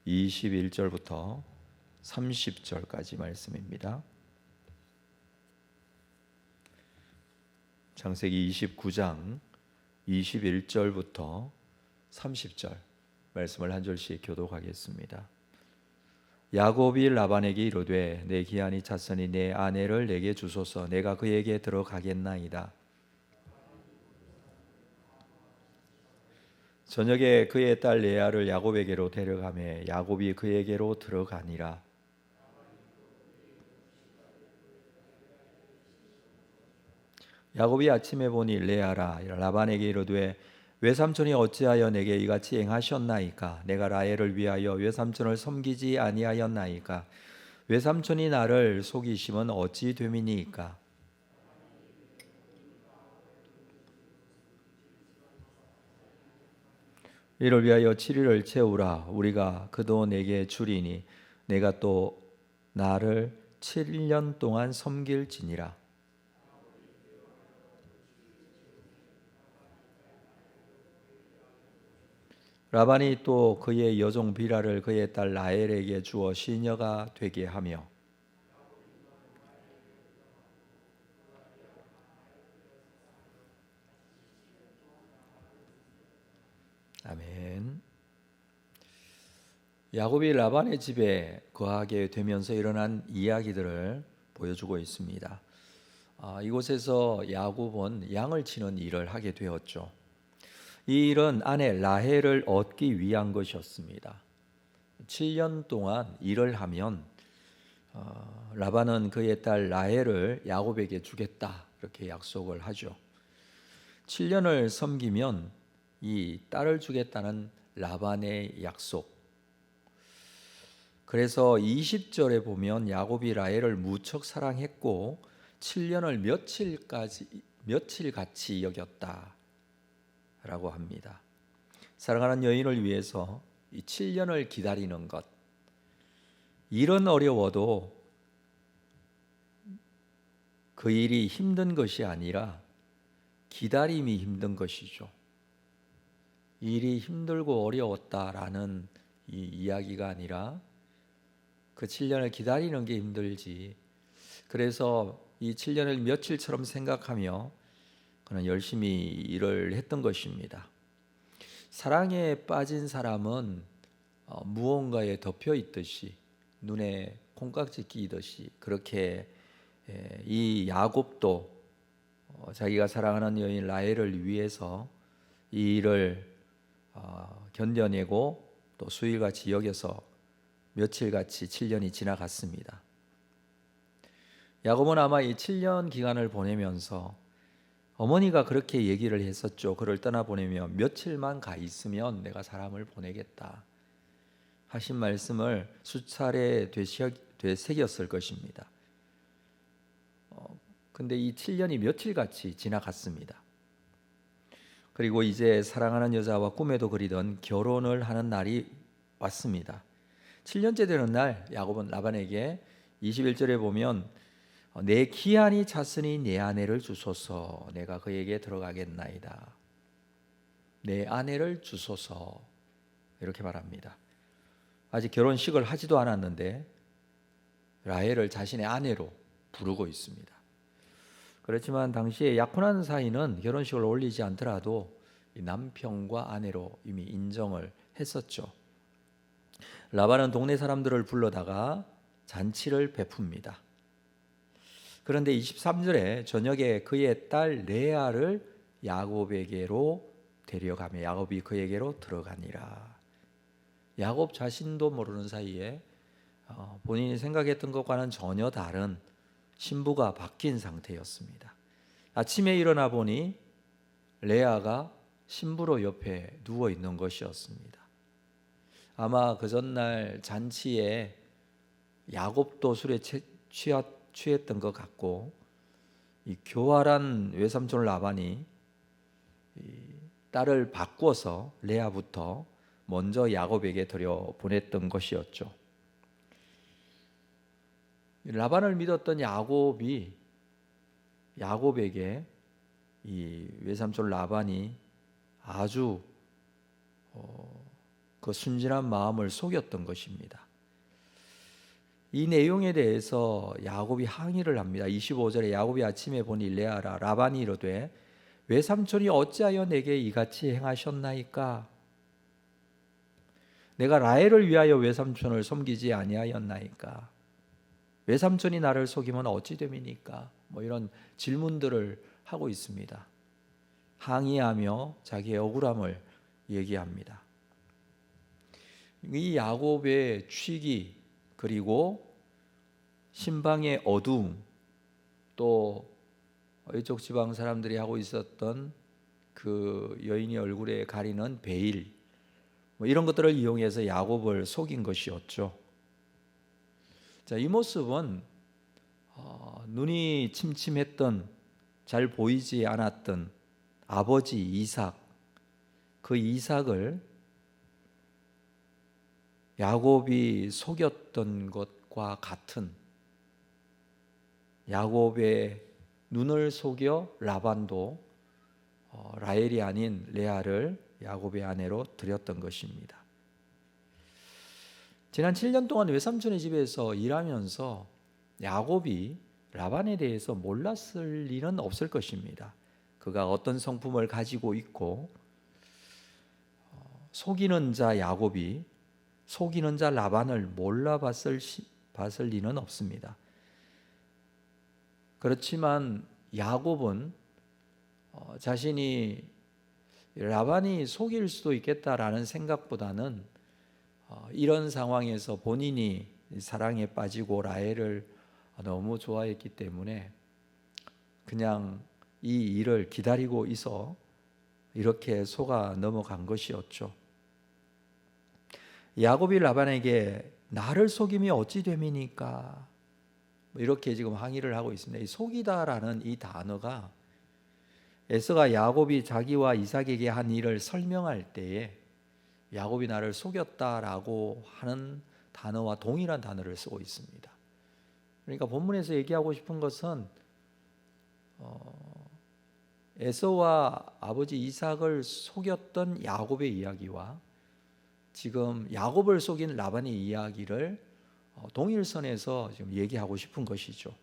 21절부터 30절까지 말씀입니다. 창세기 29장 21절부터 30절 말씀을 한 절씩 교독하겠습니다. 야곱이 라반에게 이르되 내 기한이 찼으니 내 아내를 내게 주소서. 내가 그에게 들어가겠나이다. 저녁에 그의 딸 레아를 야곱에게로 데려가매 야곱이 그에게로 들어가니라. 야곱이 아침에 보니 레아라. 라반에게 이르되 외삼촌이 어찌하여 내게 이같이 행하셨나이까? 내가 라헬을 위하여 외삼촌을 섬기지 아니하였나이까? 외삼촌이 나를 속이심은 어찌 됨이니까? 이를 위하여 7일을 채우라. 우리가 그도 내게 주리니 내가 또 나를 7년 동안 섬길지니라. 라반이 또 그의 여종 비라를 그의 딸 라헬에게 주어 시녀가 되게 하며 아멘. 야곱이 라반의 집에 거하게 되면서 일어난 이야기들을 보여주고 있습니다. 이곳에서 야곱은 양을 치는 일을 하게 되었죠. 이 일은 아내 라헬을 얻기 위한 것이었습니다. 7년 동안 일을 하면 라반은 그의 딸 라헬을 야곱에게 주겠다 이렇게 약속을 하죠. 7년을 섬기면 이 딸을 주겠다는 라반의 약속. 그래서 20절에 보면 야곱이 라헬을 무척 사랑했고 7년을 며칠같이 여겼다 라고 합니다. 사랑하는 여인을 위해서 이 7년을 기다리는 것, 일은 어려워도 그 일이 힘든 것이 아니라 기다림이 힘든 것이죠. 일이 힘들고 어려웠다라는 이 이야기가 아니라 그 7년을 기다리는 게 힘들지. 그래서 이 7년을 며칠처럼 생각하며 그는 열심히 일을 했던 것입니다. 사랑에 빠진 사람은 무언가에 덮여 있듯이 눈에 콩깍지 끼듯이 그렇게 이 야곱도 자기가 사랑하는 여인 라헬을 위해서 이 일을 견뎌내고 또 수일같이 여겨서 며칠같이 7년이 지나갔습니다. 야곱은 아마 이 7년 기간을 보내면서 어머니가 그렇게 얘기를 했었죠. 그를 떠나보내며 며칠만 가 있으면 내가 사람을 보내겠다 하신 말씀을 수차례 되새겼을 것입니다. 근데 이 7년이 며칠같이 지나갔습니다. 그리고 이제 사랑하는 여자와 꿈에도 그리던 결혼을 하는 날이 왔습니다. 7년째 되는 날 야곱은 라반에게 21절에 보면 내 기한이 찼으니 내 아내를 주소서. 내가 그에게 들어가겠나이다. 내 아내를 주소서 이렇게 말합니다. 아직 결혼식을 하지도 않았는데 라헬을 자신의 아내로 부르고 있습니다. 그렇지만 당시에 약혼한 사이는 결혼식을 올리지 않더라도 남편과 아내로 이미 인정을 했었죠. 라반은 동네 사람들을 불러다가 잔치를 베풉니다. 그런데 23절에 저녁에 그의 딸 레아를 야곱에게로 데려가며 야곱이 그에게로 들어가니라. 야곱 자신도 모르는 사이에 본인이 생각했던 것과는 전혀 다른 신부가 바뀐 상태였습니다. 아침에 일어나 보니 레아가 신부로 옆에 누워 있는 것이었습니다. 아마 그 전날 잔치에 야곱도 술에 취했던 것 같고 이 교활한 외삼촌 라반이 딸을 바꿔서 레아부터 먼저 야곱에게 들여 보냈던 것이었죠. 라반을 믿었던 야곱이 야곱에게 이 외삼촌 라반이 아주 그 순진한 마음을 속였던 것입니다. 이 내용에 대해서 야곱이 항의를 합니다. 25절에 야곱이 아침에 보니 레아라 라반이 이르되 외삼촌이 어찌하여 내게 이같이 행하셨나이까? 내가 라헬을 위하여 외삼촌을 섬기지 아니하였나이까? 외삼촌이 나를 속이면 어찌 됨이니까? 이런 질문들을 하고 있습니다. 항의하며 자기의 억울함을 얘기합니다. 이 야곱의 취기, 그리고 신방의 어두움, 또 이쪽 지방 사람들이 하고 있었던 그 여인의 얼굴에 가리는 베일, 이런 것들을 이용해서 야곱을 속인 것이었죠. 자, 이 모습은 눈이 침침했던, 잘 보이지 않았던 아버지 이삭, 그 이삭을 야곱이 속였던 것과 같은, 야곱의 눈을 속여 라반도 라헬이 아닌 레아를 야곱의 아내로 들였던 것입니다. 지난 7년 동안 외삼촌의 집에서 일하면서 야곱이 라반에 대해서 몰랐을 리는 없을 것입니다. 그가 어떤 성품을 가지고 있고, 속이는 자 야곱이 속이는 자 라반을 몰라봤을 리는 없습니다. 그렇지만 야곱은 자신이 라반이 속일 수도 있겠다라는 생각보다는 이런 상황에서 본인이 사랑에 빠지고 라헬을 너무 좋아했기 때문에 그냥 이 일을 기다리고 있어 이렇게 속아 넘어간 것이었죠. 야곱이 라반에게 나를 속임이 어찌 됨이니까, 이렇게 지금 항의를 하고 있습니다. 이 속이다라는 이 단어가 에서가 야곱이 자기와 이삭에게 한 일을 설명할 때에 야곱이 나를 속였다라고 하는 단어와 동일한 단어를 쓰고 있습니다. 그러니까 본문에서 얘기하고 싶은 것은 에서와 아버지 이삭을 속였던 야곱의 이야기와 지금 야곱을 속인 라반의 이야기를 동일선에서 지금 얘기하고 싶은 것이죠.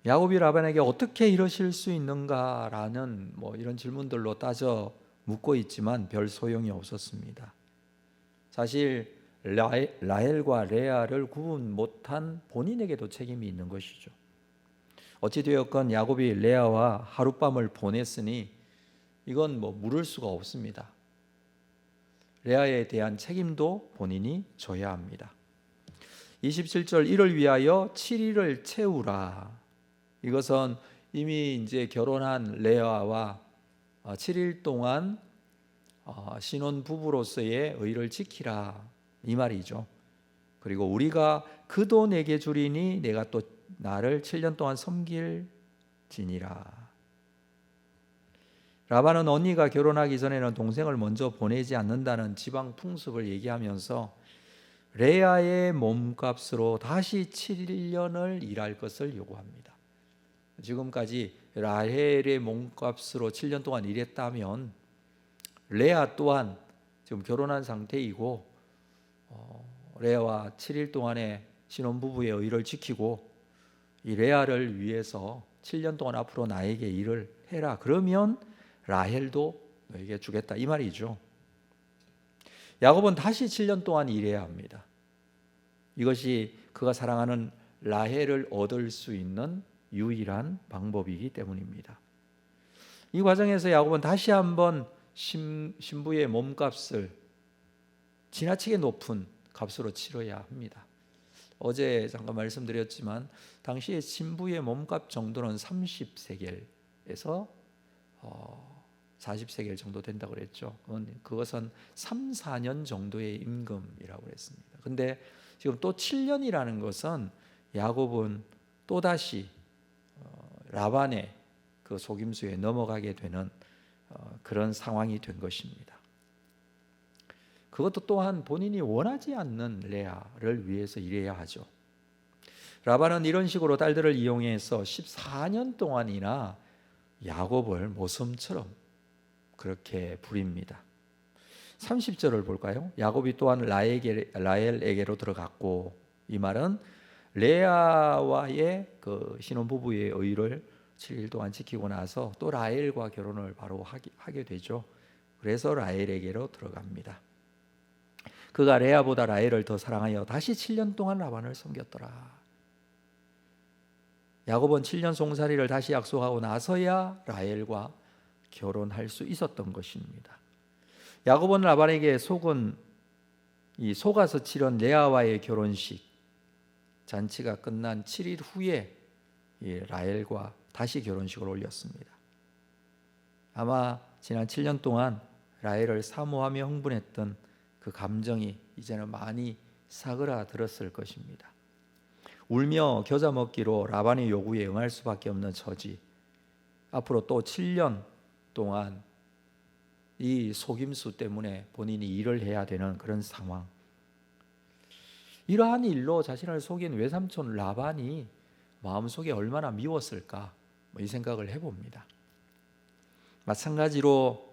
야곱이 라반에게 어떻게 이러실 수 있는가라는 이런 질문들로 따져 묻고 있지만 별 소용이 없었습니다. 사실 라헬과 레아를 구분 못한 본인에게도 책임이 있는 것이죠. 어찌되었건 야곱이 레아와 하룻밤을 보냈으니 이건 물을 수가 없습니다. 레아에 대한 책임도 본인이 져야 합니다. 27절 이를 위하여 7일을 채우라. 이것은 이미 이제 결혼한 레아와 7일 동안 신혼 부부로서의 의를 지키라, 이 말이죠. 그리고 우리가 그도 내게 주리니 내가 또 나를 7년 동안 섬길지니라. 라반은 언니가 결혼하기 전에는 동생을 먼저 보내지 않는다는 지방 풍습을 얘기하면서 레아의 몸값으로 다시 7년을 일할 것을 요구합니다. 지금까지 라헬의 몸값으로 7년 동안 일했다면 레아 또한 지금 결혼한 상태이고 레아와 7일 동안의 신혼부부의 의를 지키고 이 레아를 위해서 7년 동안 앞으로 나에게 일을 해라. 그러면 라헬도 너에게 주겠다, 이 말이죠. 야곱은 다시 7년 동안 일해야 합니다. 이것이 그가 사랑하는 라헬을 얻을 수 있는 유일한 방법이기 때문입니다. 이 과정에서 야곱은 다시 한번 신부의 몸값을 지나치게 높은 값으로 치러야 합니다. 어제 잠깐 말씀드렸지만 당시에 신부의 몸값 정도는 30세겔에서 40세겔 정도 된다고 그랬죠. 그것은 3, 4년 정도의 임금이라고 그랬습니다. 근데 지금 또 7년이라는 것은 야곱은 또다시 라반의 그 속임수에 넘어가게 되는 그런 상황이 된 것입니다. 그것도 또한 본인이 원하지 않는 레아를 위해서 일해야 하죠. 라반은 이런 식으로 딸들을 이용해서 14년 동안이나 야곱을 모섬처럼 그렇게 부립니다. 30절을 볼까요? 야곱이 또한 라헬에게로 들어갔고, 이 말은 레아와의 그 신혼부부의 의를 7일 동안 지키고 나서 또 라헬과 결혼을 바로 하게 되죠. 그래서 라헬에게로 들어갑니다. 그가 레아보다 라헬을 더 사랑하여 다시 7년 동안 라반을 섬겼더라. 야곱은 7년 송사리를 다시 약속하고 나서야 라헬과 결혼할 수 있었던 것입니다. 야곱은 라반에게 속아서 치른 레아와의 결혼식 잔치가 끝난 7일 후에 라헬과 다시 결혼식을 올렸습니다. 아마 지난 7년 동안 라헬을 사모하며 흥분했던 그 감정이 이제는 많이 사그라들었을 것입니다. 울며 겨자 먹기로 라반의 요구에 응할 수밖에 없는 처지, 앞으로 또 7년 동안 이 속임수 때문에 본인이 일을 해야 되는 그런 상황, 이러한 일로 자신을 속인 외삼촌 라반이 마음속에 얼마나 미웠을까, 이 생각을 해봅니다. 마찬가지로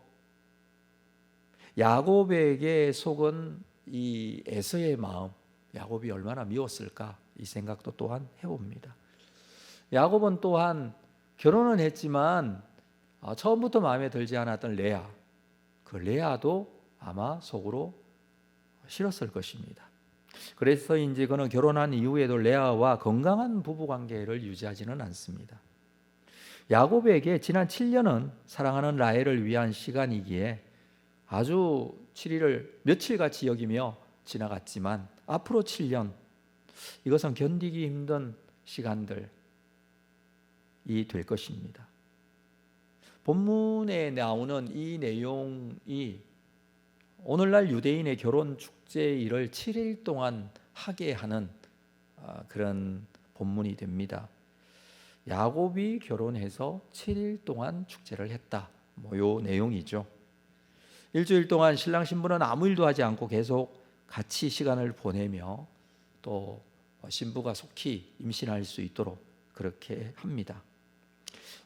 야곱에게 속은 이 에서의 마음, 야곱이 얼마나 미웠을까, 이 생각도 또한 해봅니다. 야곱은 또한 결혼은 했지만 처음부터 마음에 들지 않았던 레아, 그 레아도 아마 속으로 싫었을 것입니다. 그래서인지 그는 결혼한 이후에도 레아와 건강한 부부관계를 유지하지는 않습니다. 야곱에게 지난 7년은 사랑하는 라헬을 위한 시간이기에 아주 7일을 며칠같이 여기며 지나갔지만 앞으로 7년, 이것은 견디기 힘든 시간들이 될 것입니다. 본문에 나오는 이 내용이 오늘날 유대인의 결혼 축제일을 7일 동안 하게 하는 그런 본문이 됩니다. 야곱이 결혼해서 7일 동안 축제를 했다, 요 내용이죠. 일주일 동안 신랑 신부는 아무 일도 하지 않고 계속 같이 시간을 보내며 또 신부가 속히 임신할 수 있도록 그렇게 합니다.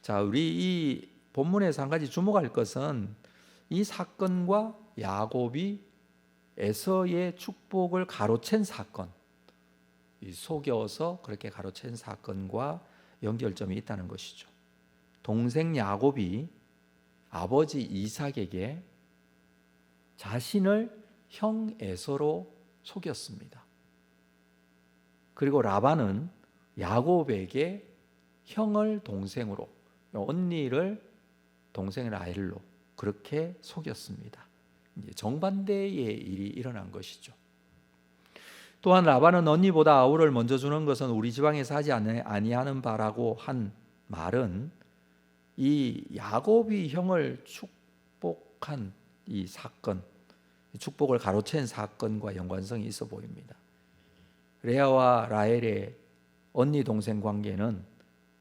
자, 우리 이 본문에서 한 가지 주목할 것은 이 사건과 야곱이 에서의 축복을 가로챈 사건, 속여서 그렇게 가로챈 사건과 연결점이 있다는 것이죠. 동생 야곱이 아버지 이삭에게 자신을 형 에서로 속였습니다. 그리고 라반은 야곱에게 형을 동생으로, 언니를 동생 라헬로 그렇게 속였습니다. 이제 정반대의 일이 일어난 것이죠. 또한 라반은 언니보다 아우를 먼저 주는 것은 우리 지방에서 하지 아니하는 바라고 한 말은 이 야곱이 형을 축복한 이 사건, 축복을 가로챈 사건과 연관성이 있어 보입니다. 레아와 라헬의 언니 동생 관계는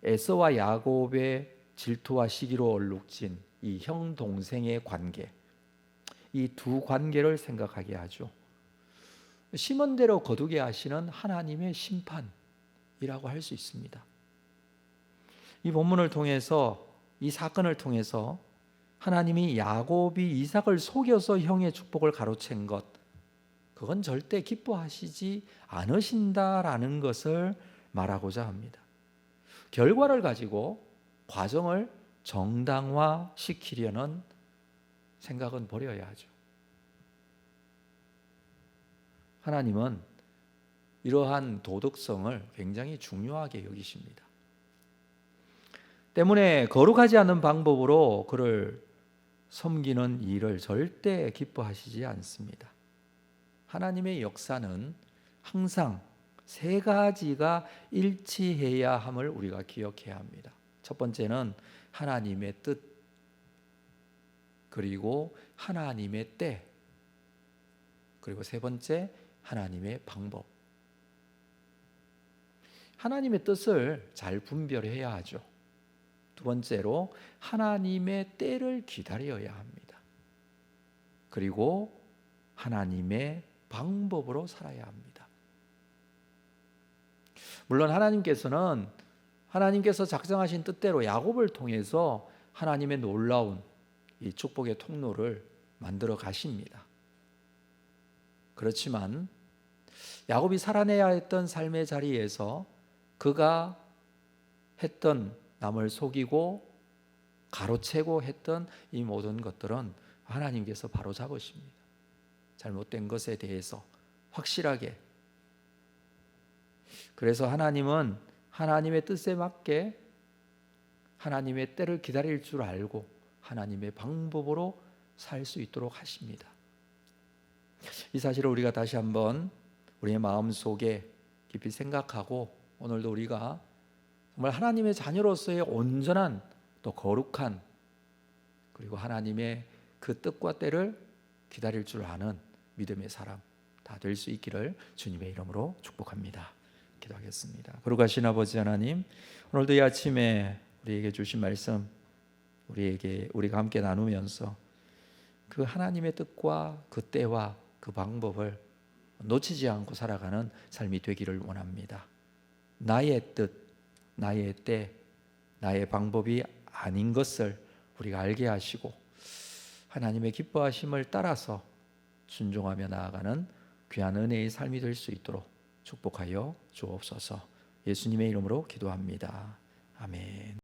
에서와 야곱의 질투와 시기로 얼룩진 이 형 동생의 관계, 이 두 관계를 생각하게 하죠. 심은 대로 거두게 하시는 하나님의 심판이라고 할 수 있습니다. 이 본문을 통해서, 이 사건을 통해서 하나님이 야곱이 이삭을 속여서 형의 축복을 가로챈 것, 그건 절대 기뻐하시지 않으신다라는 것을 말하고자 합니다. 결과를 가지고 과정을 정당화시키려는 생각은 버려야 하죠. 하나님은 이러한 도덕성을 굉장히 중요하게 여기십니다. 때문에 거룩하지 않은 방법으로 그를 섬기는 일을 절대 기뻐하시지 않습니다. 하나님의 역사는 항상 세 가지가 일치해야 함을 우리가 기억해야 합니다. 첫 번째는 하나님의 뜻, 그리고 하나님의 때, 그리고 세 번째 하나님의 방법. 하나님의 뜻을 잘 분별해야 하죠. 두 번째로 하나님의 때를 기다려야 합니다. 그리고 하나님의 방법으로 살아야 합니다. 물론 하나님께서 작정하신 뜻대로 야곱을 통해서 하나님의 놀라운 이 축복의 통로를 만들어 가십니다. 그렇지만 야곱이 살아내야 했던 삶의 자리에서 그가 했던, 남을 속이고 가로채고 했던 이 모든 것들은 하나님께서 바로 잡으십니다. 잘못된 것에 대해서 확실하게. 그래서 하나님은 하나님의 뜻에 맞게 하나님의 때를 기다릴 줄 알고 하나님의 방법으로 살 수 있도록 하십니다. 이 사실을 우리가 다시 한번 우리의 마음속에 깊이 생각하고, 오늘도 우리가 정말 하나님의 자녀로서의 온전한 또 거룩한, 그리고 하나님의 그 뜻과 때를 기다릴 줄 아는 믿음의 사람 다 될 수 있기를 주님의 이름으로 축복합니다. 기도하겠습니다. 거룩하신 아버지 하나님, 오늘도 이 아침에 우리에게 주신 말씀, 우리가 함께 나누면서 그 하나님의 뜻과 그 때와 그 방법을 놓치지 않고 살아가는 삶이 되기를 원합니다. 나의 뜻, 나의 때, 나의 방법이 아닌 것을 우리가 알게 하시고 하나님의 기뻐하심을 따라서 순종하며 나아가는 귀한 은혜의 삶이 될 수 있도록 축복하여 주옵소서. 예수님의 이름으로 기도합니다. 아멘.